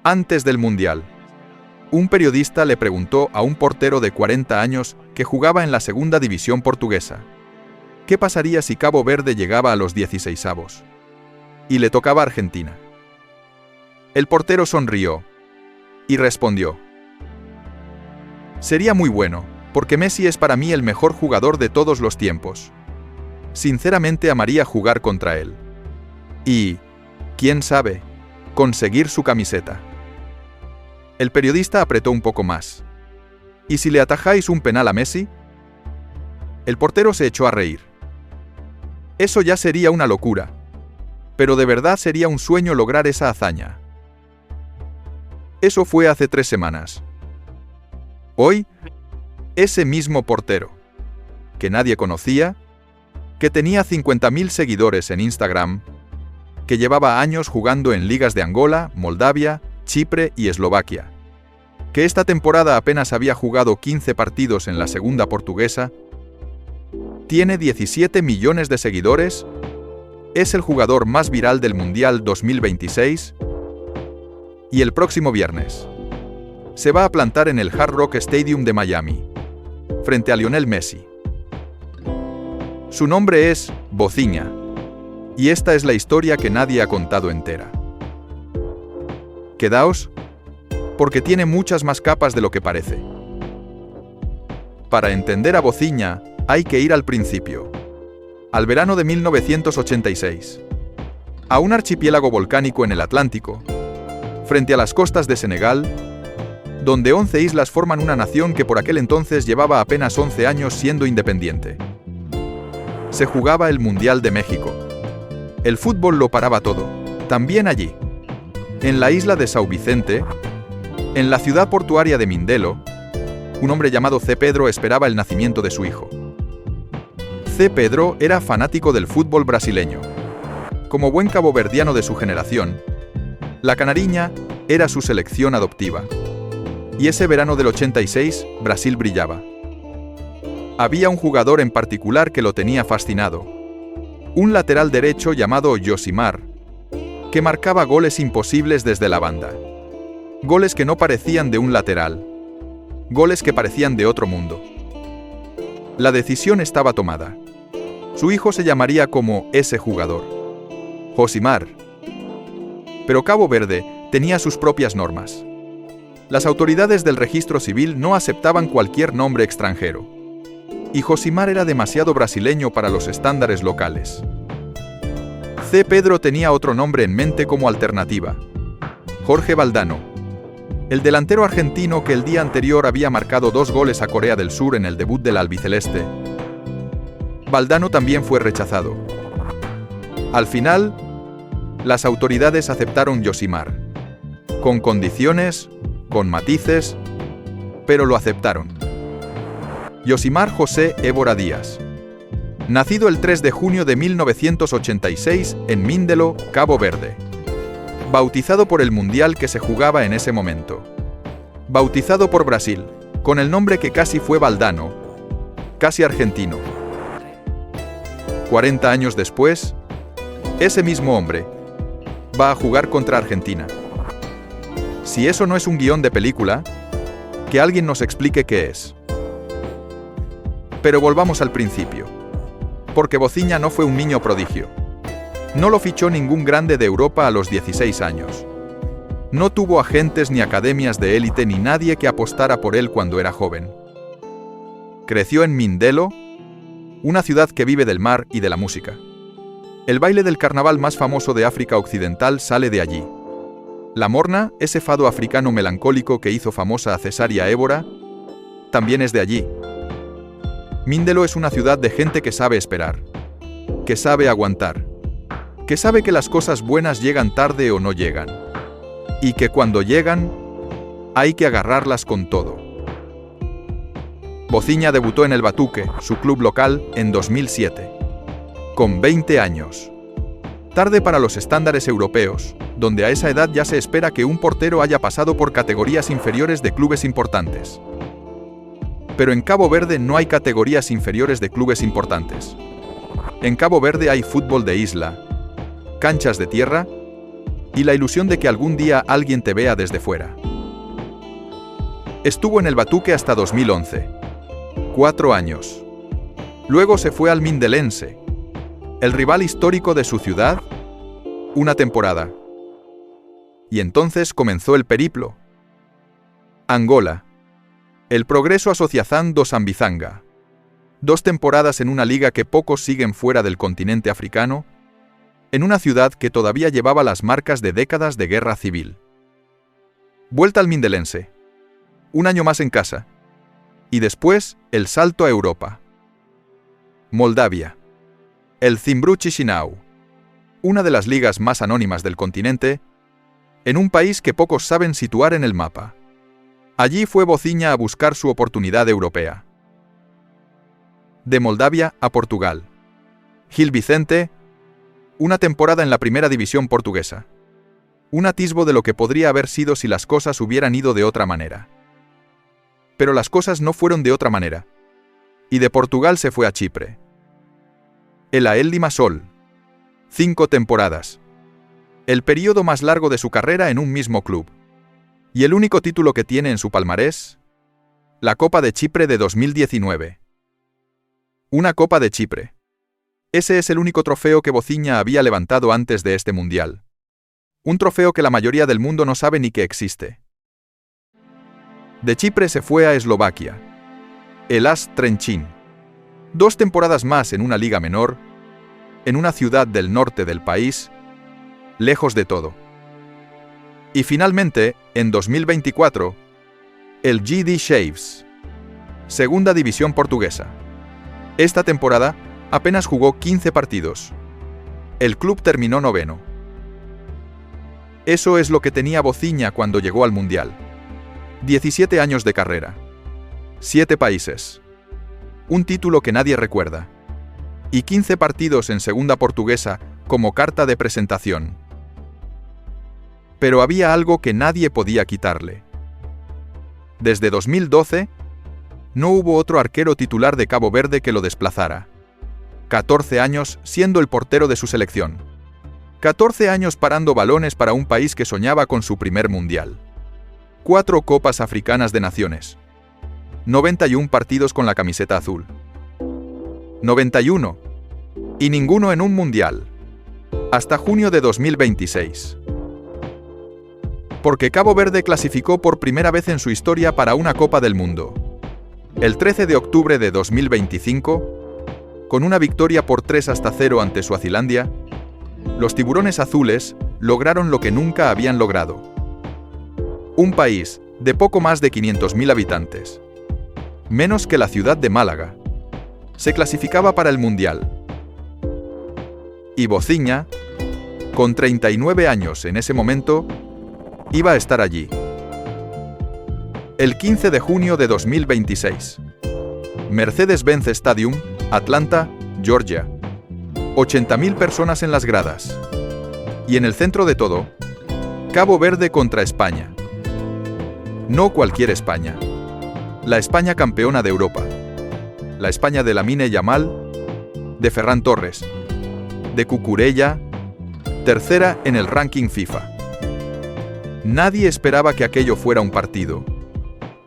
Antes del Mundial, un periodista le preguntó a un portero de 40 años que jugaba en la segunda división portuguesa, ¿qué pasaría si Cabo Verde llegaba a los 16avos? Y le tocaba Argentina. El portero sonrió y respondió: sería muy bueno, porque Messi es para mí el mejor jugador de todos los tiempos. Sinceramente amaría jugar contra él. Y, quién sabe, conseguir su camiseta. El periodista apretó un poco más. ¿Y si le atajáis un penal a Messi? El portero se echó a reír. Eso ya sería una locura. Pero de verdad sería un sueño lograr esa hazaña. Eso fue hace 3 semanas. Hoy, ese mismo portero, que nadie conocía, que tenía 50.000 seguidores en Instagram, que llevaba años jugando en ligas de Angola, Moldavia, Chipre y Eslovaquia, que esta temporada apenas había jugado 15 partidos en la segunda portuguesa, tiene 17 millones de seguidores, es el jugador más viral del Mundial 2026 y el próximo viernes se va a plantar en el Hard Rock Stadium de Miami, frente a Lionel Messi. Su nombre es Bocinha, y esta es la historia que nadie ha contado entera. Quedaos, porque tiene muchas más capas de lo que parece. Para entender a Bocinha, hay que ir al principio, al verano de 1986, a un archipiélago volcánico en el Atlántico, frente a las costas de Senegal, donde 11 islas forman una nación que por aquel entonces llevaba apenas 11 años siendo independiente. Se jugaba el Mundial de México. El fútbol lo paraba todo, también allí. En la isla de São Vicente, en la ciudad portuaria de Mindelo, un hombre llamado C. Pedro esperaba el nacimiento de su hijo. C. Pedro era fanático del fútbol brasileño. Como buen caboverdiano de su generación, la Canariña era su selección adoptiva. Y ese verano del 86, Brasil brillaba. Había un jugador en particular que lo tenía fascinado. Un lateral derecho llamado Josimar, que marcaba goles imposibles desde la banda. Goles que no parecían de un lateral. Goles que parecían de otro mundo. La decisión estaba tomada. Su hijo se llamaría como ese jugador, Josimar. Pero Cabo Verde tenía sus propias normas. Las autoridades del registro civil no aceptaban cualquier nombre extranjero. Y Josimar era demasiado brasileño para los estándares locales. C. Pedro tenía otro nombre en mente como alternativa: Jorge Valdano, el delantero argentino que el día anterior había marcado 2 goles a Corea del Sur en el debut del albiceleste. Valdano también fue rechazado. Al final, las autoridades aceptaron Josimar, con condiciones, con matices, pero lo aceptaron. Josimar José Évora Díaz. Nacido el 3 de junio de 1986 en Mindelo, Cabo Verde. Bautizado por el Mundial que se jugaba en ese momento. Bautizado por Brasil, con el nombre que casi fue Valdano, casi argentino. 40 años después, ese mismo hombre va a jugar contra Argentina. Si eso no es un guión de película, que alguien nos explique qué es. Pero volvamos al principio. Porque Bocinha no fue un niño prodigio. No lo fichó ningún grande de Europa a los 16 años. No tuvo agentes ni academias de élite ni nadie que apostara por él cuando era joven. Creció en Mindelo, una ciudad que vive del mar y de la música. El baile del carnaval más famoso de África Occidental sale de allí. La morna, ese fado africano melancólico que hizo famosa a Cesária Évora, también es de allí. Mindelo es una ciudad de gente que sabe esperar, que sabe aguantar, que sabe que las cosas buenas llegan tarde o no llegan, y que cuando llegan, hay que agarrarlas con todo. Bocinha debutó en el Batuque, su club local, en 2007, con 20 años. Tarde para los estándares europeos, donde a esa edad ya se espera que un portero haya pasado por categorías inferiores de clubes importantes. Pero en Cabo Verde no hay categorías inferiores de clubes importantes. En Cabo Verde hay fútbol de isla, canchas de tierra y la ilusión de que algún día alguien te vea desde fuera. Estuvo en el Batuque hasta 2011. 4 años. Luego se fue al Mindelense, el rival histórico de su ciudad, una temporada. Y entonces comenzó el periplo. Angola. El Progreso Associação do Sambizanga. 2 temporadas en una liga que pocos siguen fuera del continente africano, en una ciudad que todavía llevaba las marcas de décadas de guerra civil. Vuelta al Mindelense. 1 año más en casa. Y después, el salto a Europa. Moldavia. El Zimbru Chisinau. Una de las ligas más anónimas del continente, en un país que pocos saben situar en el mapa. Allí fue Bocinha a buscar su oportunidad europea. De Moldavia a Portugal. Gil Vicente, 1 temporada en la primera división portuguesa. Un atisbo de lo que podría haber sido si las cosas hubieran ido de otra manera. Pero las cosas no fueron de otra manera. Y de Portugal se fue a Chipre. El AEL Limassol. 5 temporadas. El período más largo de su carrera en un mismo club. Y el único título que tiene en su palmarés, la Copa de Chipre de 2019. Una Copa de Chipre. Ese es el único trofeo que Bocinha había levantado antes de este mundial. Un trofeo que la mayoría del mundo no sabe ni que existe. De Chipre se fue a Eslovaquia. El AS Trenčín. 2 temporadas más en una liga menor, en una ciudad del norte del país, lejos de todo. Y finalmente, en 2024, el GD Chaves. Segunda división portuguesa. Esta temporada apenas jugó 15 partidos. El club terminó 9º. Eso es lo que tenía Bocinha cuando llegó al Mundial. 17 años de carrera. 7 países. Un título que nadie recuerda. Y 15 partidos en segunda portuguesa como carta de presentación. Pero había algo que nadie podía quitarle. Desde 2012, no hubo otro arquero titular de Cabo Verde que lo desplazara. 14 años siendo el portero de su selección. 14 años parando balones para un país que soñaba con su primer mundial. 4 Copas Africanas de Naciones. 91 partidos con la camiseta azul. 91. Y ninguno en un mundial. Hasta junio de 2026. Porque Cabo Verde clasificó por primera vez en su historia para una Copa del Mundo. El 13 de octubre de 2025, con una victoria por 3-0 ante Suazilandia, los tiburones azules lograron lo que nunca habían logrado. Un país de poco más de 500.000 habitantes, menos que la ciudad de Málaga, se clasificaba para el Mundial. Y Bocinha, con 39 años en ese momento, iba a estar allí. El 15 de junio de 2026. Mercedes-Benz Stadium, Atlanta, Georgia. 80.000 personas en las gradas. Y en el centro de todo, Cabo Verde contra España. No cualquier España. La España campeona de Europa. La España de Lamine Yamal, de Ferran Torres, de Cucurella, tercera en el ranking FIFA. Nadie esperaba que aquello fuera un partido.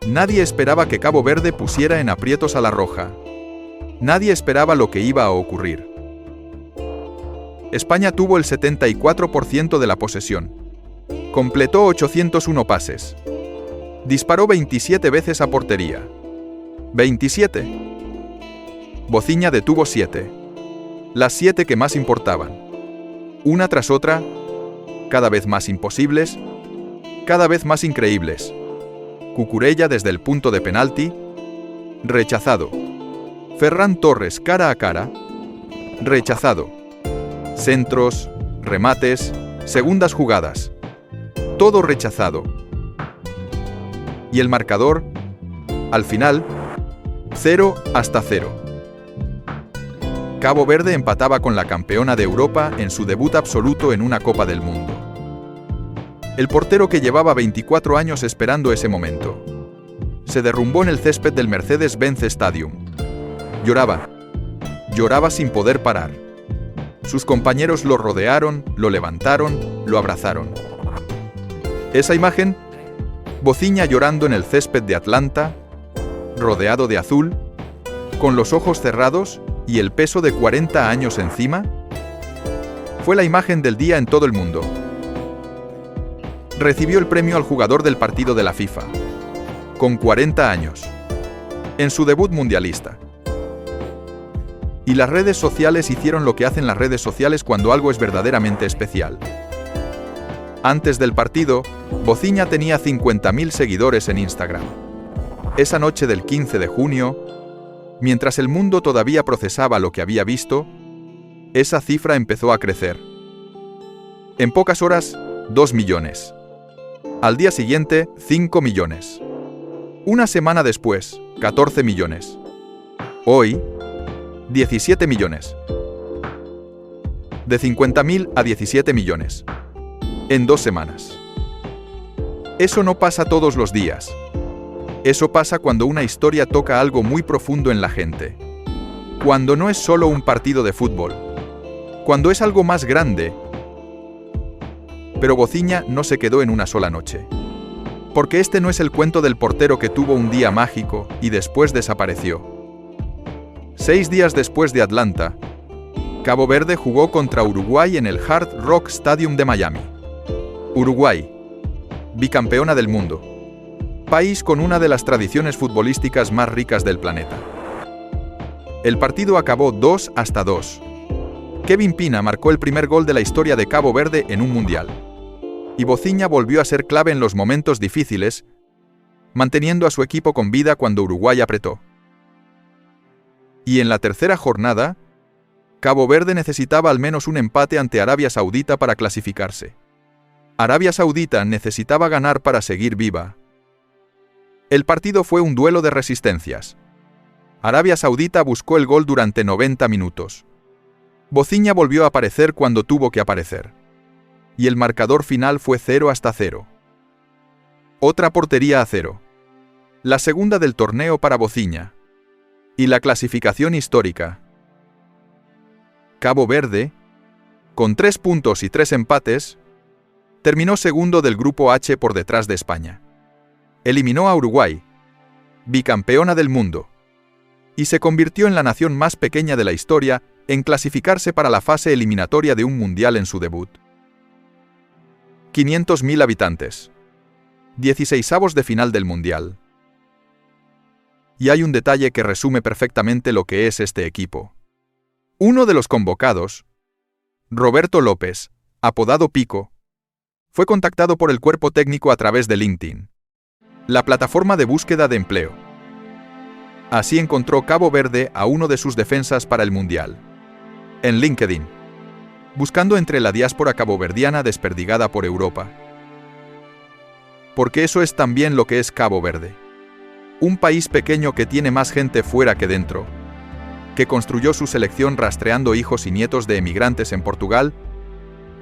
Nadie esperaba que Cabo Verde pusiera en aprietos a la Roja. Nadie esperaba lo que iba a ocurrir. España tuvo el 74% de la posesión. Completó 801 pases. Disparó 27 veces a portería. 27. Bocinha detuvo 7. Las 7 que más importaban. Una tras otra, cada vez más imposibles, cada vez más increíbles. Cucurella desde el punto de penalti, rechazado. Ferran Torres cara a cara, rechazado. Centros, remates, segundas jugadas. Todo rechazado. Y el marcador, al final, 0-0. Cabo Verde empataba con la campeona de Europa en su debut absoluto en una Copa del Mundo. El portero que llevaba 24 años esperando ese momento. Se derrumbó en el césped del Mercedes-Benz Stadium. Lloraba. Lloraba sin poder parar. Sus compañeros lo rodearon, lo levantaron, lo abrazaron. Esa imagen, Bociña llorando en el césped de Atlanta, rodeado de azul, con los ojos cerrados y el peso de 40 años encima, fue la imagen del día en todo el mundo. Recibió el premio al jugador del partido de la FIFA, con 40 años, en su debut mundialista. Y las redes sociales hicieron lo que hacen las redes sociales cuando algo es verdaderamente especial. Antes del partido, Bociña tenía 50.000 seguidores en Instagram. Esa noche del 15 de junio, mientras el mundo todavía procesaba lo que había visto, esa cifra empezó a crecer. En pocas horas, 2 millones. Al día siguiente, 5 millones. Una semana después, 14 millones. Hoy, 17 millones. De 50.000 a 17 millones. En 2 semanas. Eso no pasa todos los días. Eso pasa cuando una historia toca algo muy profundo en la gente. Cuando no es solo un partido de fútbol. Cuando es algo más grande. Pero Bociña no se quedó en una sola noche. Porque este no es el cuento del portero que tuvo un día mágico y después desapareció. 6 días después de Atlanta, Cabo Verde jugó contra Uruguay en el Hard Rock Stadium de Miami. Uruguay, bicampeona del mundo. País con una de las tradiciones futbolísticas más ricas del planeta. El partido acabó 2-2. Kevin Pina marcó el primer gol de la historia de Cabo Verde en un mundial. Y Bociña volvió a ser clave en los momentos difíciles, manteniendo a su equipo con vida cuando Uruguay apretó. Y en la tercera jornada, Cabo Verde necesitaba al menos un empate ante Arabia Saudita para clasificarse. Arabia Saudita necesitaba ganar para seguir viva. El partido fue un duelo de resistencias. Arabia Saudita buscó el gol durante 90 minutos. Bociña volvió a aparecer cuando tuvo que aparecer. Y el marcador final fue 0-0. Otra portería a 0. La segunda del torneo para Bociña. Y la clasificación histórica. Cabo Verde, con 3 puntos y 3 empates, terminó segundo del Grupo H por detrás de España. Eliminó a Uruguay, bicampeona del mundo, y se convirtió en la nación más pequeña de la historia en clasificarse para la fase eliminatoria de un mundial en su debut. 500.000 habitantes. 16avos de final del mundial. Y hay un detalle que resume perfectamente lo que es este equipo. Uno de los convocados, Roberto López, apodado Pico, fue contactado por el cuerpo técnico a través de LinkedIn, la plataforma de búsqueda de empleo. Así encontró Cabo Verde a uno de sus defensas para el Mundial. En LinkedIn, buscando entre la diáspora caboverdiana desperdigada por Europa. Porque eso es también lo que es Cabo Verde. Un país pequeño que tiene más gente fuera que dentro, que construyó su selección rastreando hijos y nietos de emigrantes en Portugal,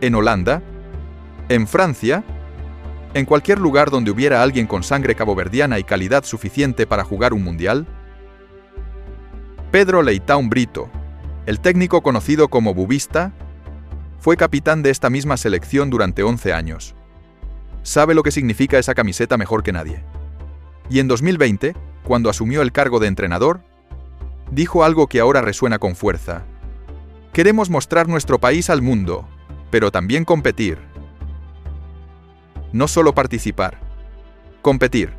en Holanda, en Francia, en cualquier lugar donde hubiera alguien con sangre caboverdiana y calidad suficiente para jugar un mundial. Pedro Leitão Brito, el técnico conocido como Bubista, fue capitán de esta misma selección durante 11 años. Sabe lo que significa esa camiseta mejor que nadie. Y en 2020, cuando asumió el cargo de entrenador, dijo algo que ahora resuena con fuerza. Queremos mostrar nuestro país al mundo, pero también competir. No solo participar, competir.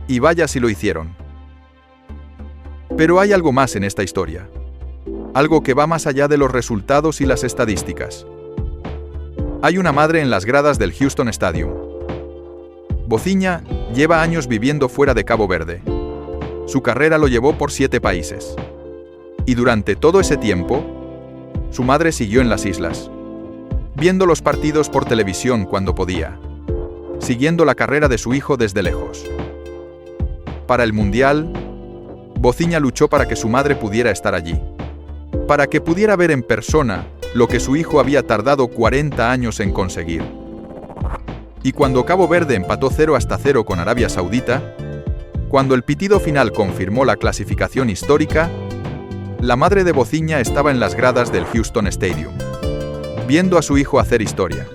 Y vaya si lo hicieron. Pero hay algo más en esta historia. Algo que va más allá de los resultados y las estadísticas. Hay una madre en las gradas del Houston Stadium. Bociña lleva años viviendo fuera de Cabo Verde. Su carrera lo llevó por 7 países. Y durante todo ese tiempo, su madre siguió en las islas, viendo los partidos por televisión cuando podía, siguiendo la carrera de su hijo desde lejos. Para el Mundial, Bociña luchó para que su madre pudiera estar allí, para que pudiera ver en persona lo que su hijo había tardado 40 años en conseguir. Y cuando Cabo Verde empató 0-0 con Arabia Saudita, cuando el pitido final confirmó la clasificación histórica, La madre de Bocinha estaba en las gradas del Houston Stadium, viendo a su hijo hacer historia.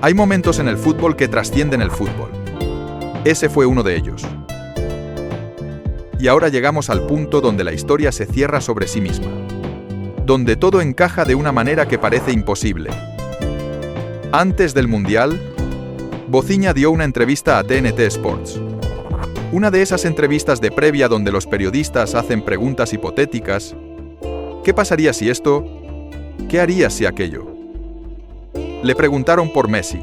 Hay momentos en el fútbol que trascienden el fútbol. Ese fue uno de ellos. Y ahora llegamos al punto donde la historia se cierra sobre sí misma, donde todo encaja de una manera que parece imposible. Antes del Mundial, Bocinha dio una entrevista a TNT Sports. Una de esas entrevistas de previa donde los periodistas hacen preguntas hipotéticas. ¿Qué pasaría si esto? ¿Qué harías si aquello? Le preguntaron por Messi.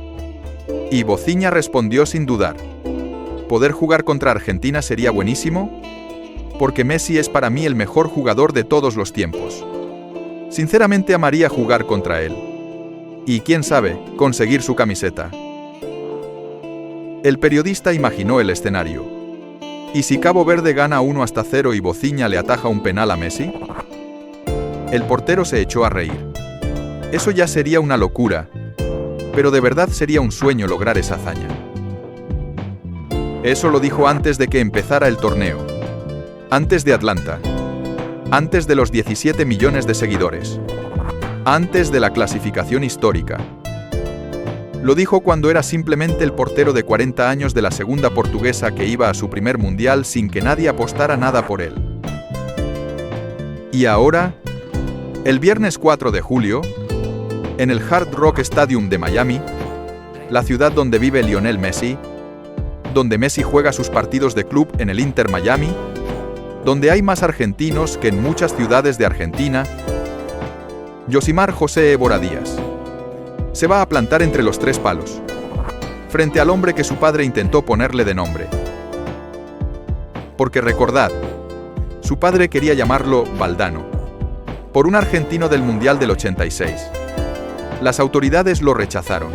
Y Bocinha respondió sin dudar. ¿Poder jugar contra Argentina sería buenísimo? Porque Messi es para mí el mejor jugador de todos los tiempos. Sinceramente amaría jugar contra él. Y quién sabe, conseguir su camiseta. El periodista imaginó el escenario. ¿Y si Cabo Verde gana 1-0 y Bocinha le ataja un penal a Messi? El portero se echó a reír. Eso ya sería una locura, pero de verdad sería un sueño lograr esa hazaña. Eso lo dijo antes de que empezara el torneo. Antes de Atlanta. Antes de los 17 millones de seguidores. Antes de la clasificación histórica. Lo dijo cuando era simplemente el portero de 40 años de la segunda portuguesa que iba a su primer mundial sin que nadie apostara nada por él. Y ahora, el viernes 4 de julio, en el Hard Rock Stadium de Miami, la ciudad donde vive Lionel Messi, donde Messi juega sus partidos de club en el Inter Miami, donde hay más argentinos que en muchas ciudades de Argentina, Yosimar José Évora Díaz se va a plantar entre los tres palos, frente al hombre que su padre intentó ponerle de nombre. Porque recordad, su padre quería llamarlo Valdano, por un argentino del Mundial del 86. Las autoridades lo rechazaron.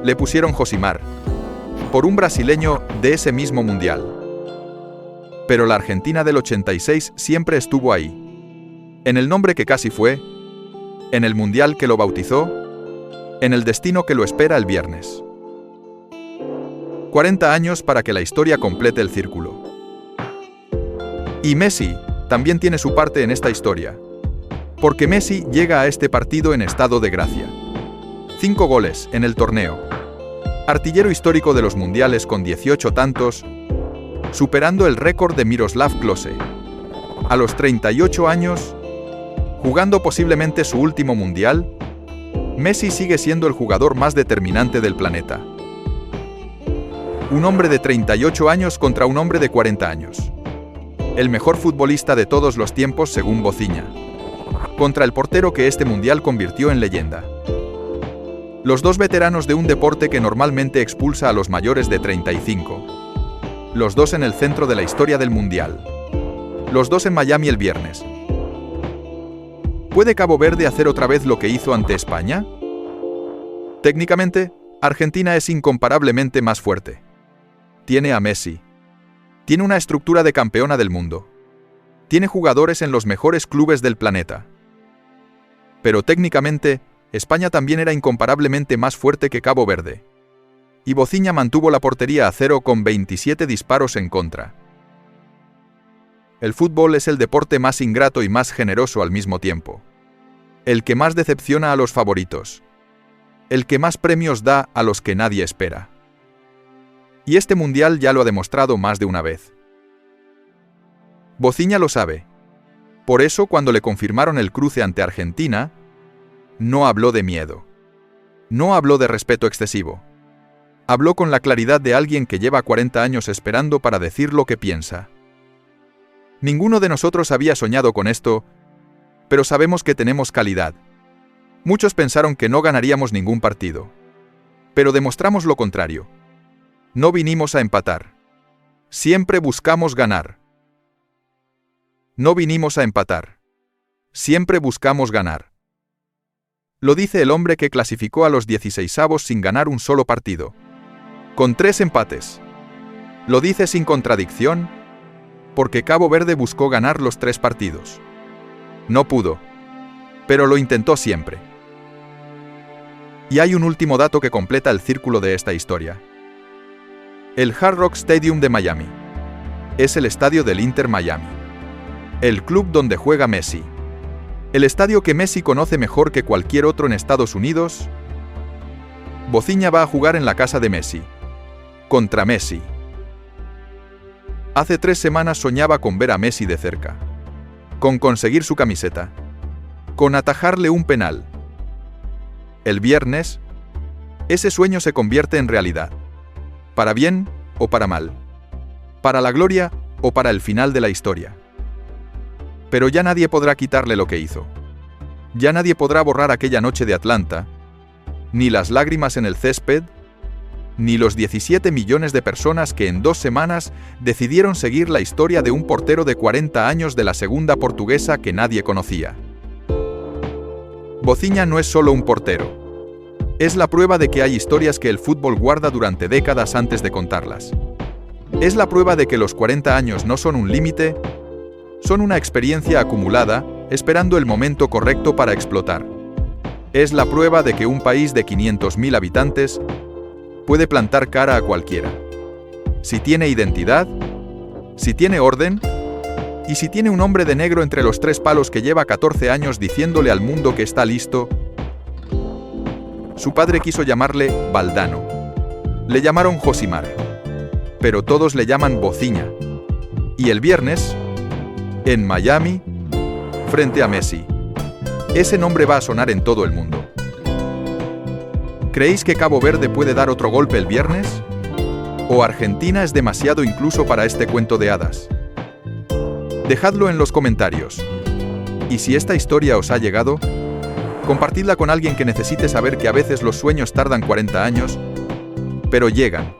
Le pusieron Josimar, por un brasileño de ese mismo Mundial. Pero la Argentina del 86 siempre estuvo ahí. En el nombre que casi fue, en el Mundial que lo bautizó, en el destino que lo espera el viernes. 40 años para que la historia complete el círculo. Y Messi también tiene su parte en esta historia. Porque Messi llega a este partido en estado de gracia. 5 goles en el torneo. Artillero histórico de los mundiales con 18 tantos, superando el récord de Miroslav Klose. A los 38 años, jugando posiblemente su último mundial, Messi sigue siendo el jugador más determinante del planeta. Un hombre de 38 años contra un hombre de 40 años. El mejor futbolista de todos los tiempos según Bocinha. Contra el portero que este mundial convirtió en leyenda. Los dos veteranos de un deporte que normalmente expulsa a los mayores de 35. Los dos en el centro de la historia del mundial. Los dos en Miami el viernes. ¿Puede Cabo Verde hacer otra vez lo que hizo ante España? Técnicamente, Argentina es incomparablemente más fuerte. Tiene a Messi. Tiene una estructura de campeona del mundo. Tiene jugadores en los mejores clubes del planeta. Pero técnicamente, España también era incomparablemente más fuerte que Cabo Verde. Y Bocinha mantuvo la portería a 0 con 27 disparos en contra. El fútbol es el deporte más ingrato y más generoso al mismo tiempo. El que más decepciona a los favoritos. El que más premios da a los que nadie espera. Y este mundial ya lo ha demostrado más de una vez. Bocinha lo sabe. Por eso, cuando le confirmaron el cruce ante Argentina, no habló de miedo. No habló de respeto excesivo. Habló con la claridad de alguien que lleva 40 años esperando para decir lo que piensa. Ninguno de nosotros había soñado con esto, pero sabemos que tenemos calidad. Muchos pensaron que no ganaríamos ningún partido. Pero demostramos lo contrario. No vinimos a empatar. Siempre buscamos ganar. No vinimos a empatar. Siempre buscamos ganar. Lo dice el hombre que clasificó a los 16avos sin ganar un solo partido. Con 3 empates. Lo dice sin contradicción, porque Cabo Verde buscó ganar los 3 partidos. No pudo, pero lo intentó siempre. Y hay un último dato que completa el círculo de esta historia. El Hard Rock Stadium de Miami. Es el estadio del Inter Miami. El club donde juega Messi. El estadio que Messi conoce mejor que cualquier otro en Estados Unidos. Bocinha va a jugar en la casa de Messi. Contra Messi. Hace 3 semanas soñaba con ver a Messi de cerca. Con conseguir su camiseta. Con atajarle un penal. El viernes, ese sueño se convierte en realidad. Para bien o para mal. Para la gloria o para el final de la historia. Pero ya nadie podrá quitarle lo que hizo. Ya nadie podrá borrar aquella noche de Atlanta, ni las lágrimas en el césped, ni los 17 millones de personas que en 2 semanas decidieron seguir la historia de un portero de 40 años de la segunda portuguesa que nadie conocía. Bocinha no es solo un portero. Es la prueba de que hay historias que el fútbol guarda durante décadas antes de contarlas. Es la prueba de que los 40 años no son un límite, son una experiencia acumulada, esperando el momento correcto para explotar. Es la prueba de que un país de 500.000 habitantes puede plantar cara a cualquiera. Si tiene identidad, si tiene orden, y si tiene un hombre de negro entre los 3 palos que lleva 14 años diciéndole al mundo que está listo. Su padre quiso llamarle Valdano. Le llamaron Josimar. Pero todos le llaman Bocinha. Y el viernes, en Miami, frente a Messi, ese nombre va a sonar en todo el mundo. ¿Creéis que Cabo Verde puede dar otro golpe el viernes? ¿O Argentina es demasiado incluso para este cuento de hadas? Dejadlo en los comentarios. Y si esta historia os ha llegado, compartidla con alguien que necesite saber que a veces los sueños tardan 40 años, pero llegan.